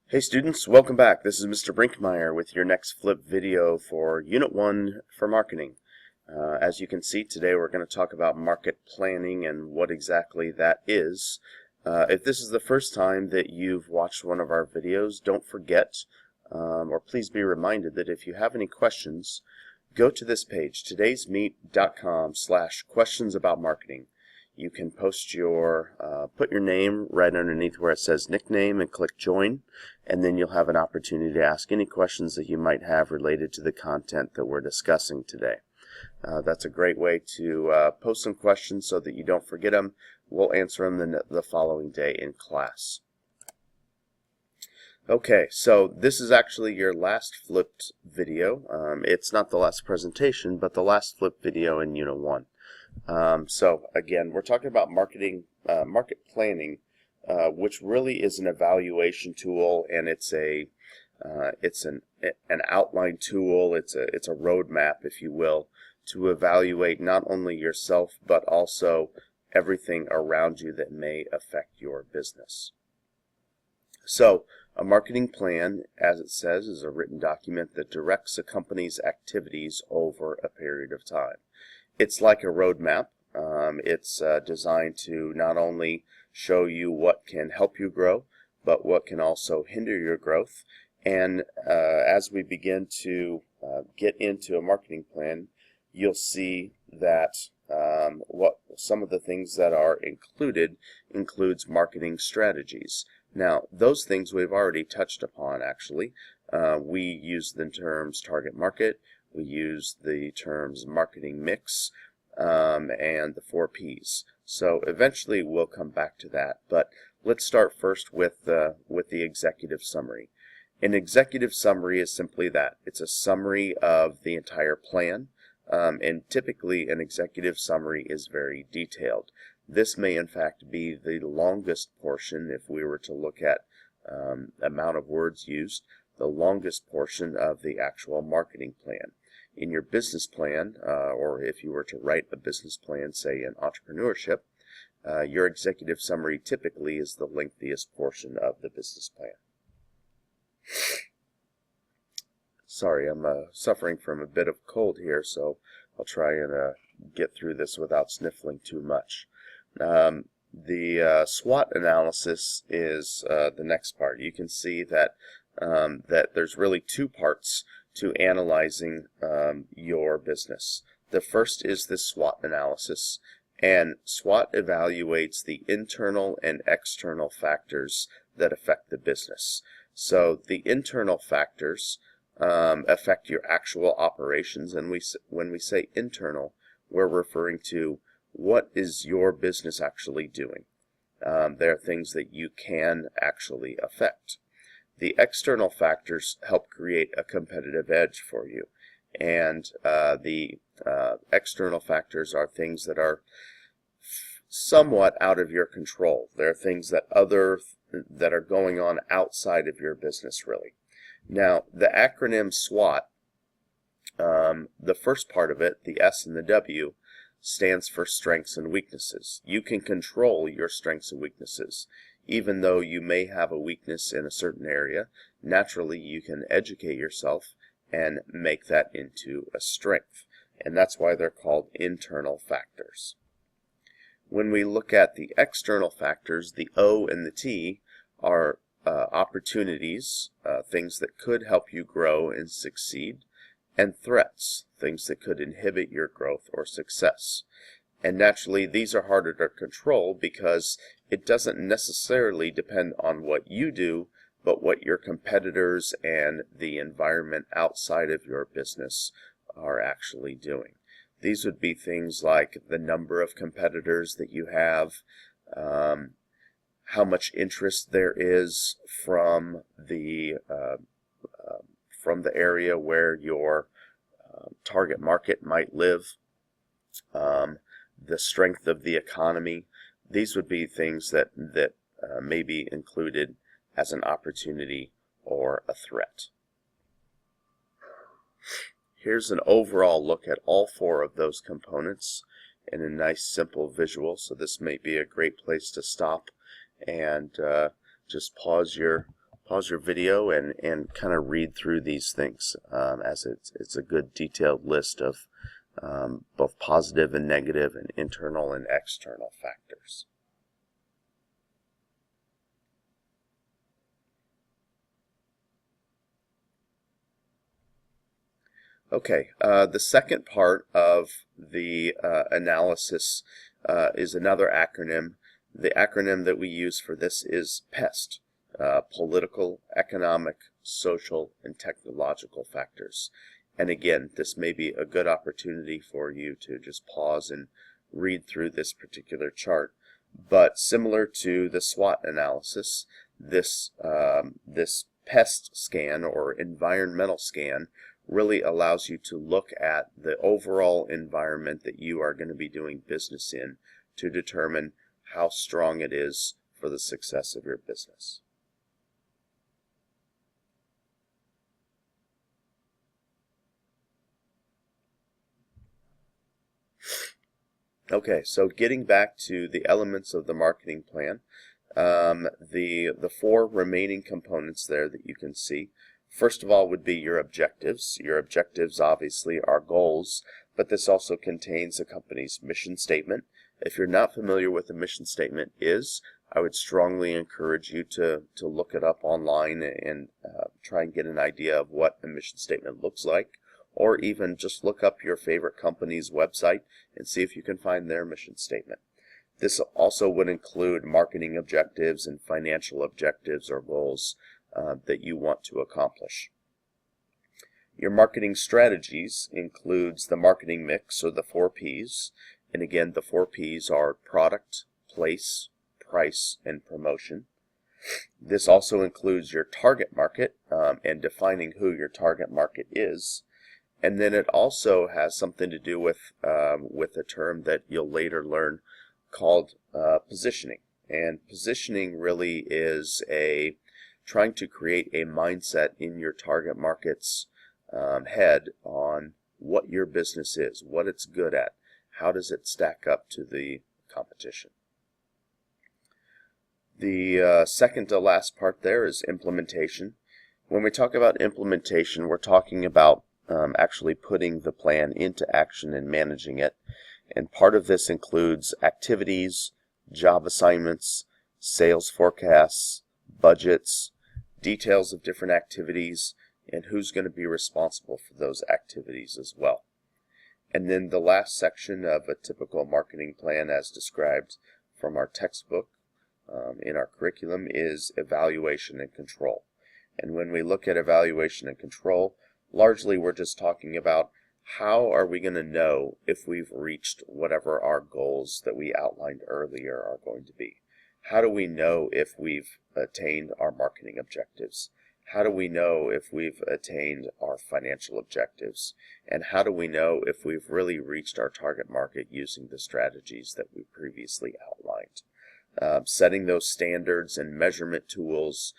Hey students, welcome back. This is Mr. Brinkmeyer with your next flip video for Unit 1 for Marketing. As you can see, today we're going to talk about market planning and what exactly that is. If this is the first time that you've watched one of our videos, don't forget, or please be reminded that if you have any questions, go to this page, todaysmeet.com/questionsaboutmarketing. You can post put your name right underneath where it says nickname and click join, and then you'll have an opportunity to ask any questions that you might have related to the content that we're discussing today. That's a great way to post some questions so that you don't forget them. We'll answer them the following day in class. Okay, so this is actually your last flipped video. It's not the last presentation, but the last flipped video in Unit 1. So again, we're talking about market planning, which really is an evaluation tool, and it's an outline tool. It's a roadmap, if you will, to evaluate not only yourself but also everything around you that may affect your business. So a marketing plan, as it says, is a written document that directs a company's activities over a period of time. It's like a roadmap. It's designed to not only show you what can help you grow, but what can also hinder your growth. And as we begin to get into a marketing plan, you'll see that what some of the things that are includes marketing strategies. Now, those things we've already touched upon, actually. We use the terms target market. We use the terms marketing mix and the 4 Ps. So eventually we'll come back to that. But let's start first with the executive summary. An executive summary is simply that. It's a summary of the entire plan. And typically an executive summary is very detailed. This may in fact be the longest portion, if we were to look at amount of words used, the longest portion of the actual marketing plan. In your business plan, or if you were to write a business plan, say in entrepreneurship, your executive summary typically is the lengthiest portion of the business plan. Sorry, I'm suffering from a bit of cold here, so I'll try and get through this without sniffling too much. The SWOT analysis is the next part. You can see that that there's really 2 parts to analyzing your business. The first is the SWOT analysis, and SWOT evaluates the internal and external factors that affect the business. So the internal factors affect your actual operations, and when we say internal, we're referring to what is your business actually doing. There are things that you can actually affect. The external factors help create a competitive edge for you, and the external factors are things that are somewhat out of your control. There are things that are going on outside of your business, really. Now, the acronym SWOT, the first part of it, the S and the W, stands for strengths and weaknesses. You can control your strengths and weaknesses. Even though you may have a weakness in a certain area, naturally you can educate yourself and make that into a strength. And that's why they're called internal factors. When we look at the external factors, the O and the T are opportunities, things that could help you grow and succeed, and threats, things that could inhibit your growth or success. And naturally, these are harder to control because it doesn't necessarily depend on what you do, but what your competitors and the environment outside of your business are actually doing. These would be things like the number of competitors that you have, how much interest there is from the area where your target market might live, the strength of the economy. These would be things that may be included as an opportunity or a threat. Here's an overall look at all 4 of those components in a nice simple visual, so this may be a great place to stop and just pause your pause your video and kind of read through these things, as it's a good detailed list of both positive and negative and internal and external factors. Okay, the second part of the analysis is another acronym. The acronym that we use for this is PEST, political, economic, social, and technological factors. And again, this may be a good opportunity for you to just pause and read through this particular chart. But similar to the SWOT analysis, this PEST scan or environmental scan really allows you to look at the overall environment that you are going to be doing business in to determine how strong it is for the success of your business. Okay, so getting back to the elements of the marketing plan, the four remaining components there that you can see. First of all would be your objectives. Your objectives obviously are goals, but this also contains a company's mission statement. If you're not familiar with what a mission statement is, I would strongly encourage you to look it up online and try and get an idea of what a mission statement looks like, or even just look up your favorite company's website and see if you can find their mission statement. This also would include marketing objectives and financial objectives or goals that you want to accomplish. Your marketing strategies includes the marketing mix, or the 4 Ps. And again, the 4 Ps are product, place, price, and promotion. This also includes your target market and defining who your target market is. And then it also has something to do with a term that you'll later learn called positioning. And positioning really is trying to create a mindset in your target market's head on what your business is, what it's good at, how does it stack up to the competition. The second to last part there is implementation. When we talk about implementation, we're talking about actually putting the plan into action and managing it. And part of this includes activities, job assignments, sales forecasts, budgets, details of different activities, and who's going to be responsible for those activities as well. And then the last section of a typical marketing plan as described from our textbook in our curriculum is evaluation and control. And when we look at evaluation and control, largely we're just talking about how are we going to know if we've reached whatever our goals that we outlined earlier are going to be. How do we know if we've attained our marketing objectives? How do we know if we've attained our financial objectives? And how do we know if we've really reached our target market using the strategies that we previously outlined? Setting those standards and measurement tools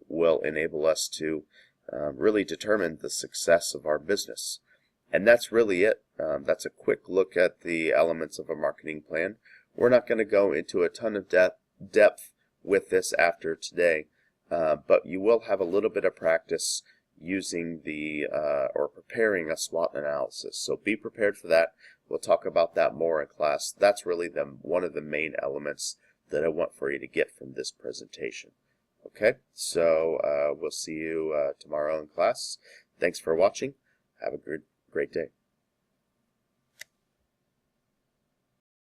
will enable us to really determine the success of our business. And that's really it. That's a quick look at the elements of a marketing plan. We're not going to go into a ton of depth with this after today, but you will have a little bit of practice using or preparing a SWOT analysis. So be prepared for that. We'll talk about that more in class. That's really one of the main elements that I want for you to get from this presentation. Okay, so we'll see you tomorrow in class. Thanks for watching. Have a great day.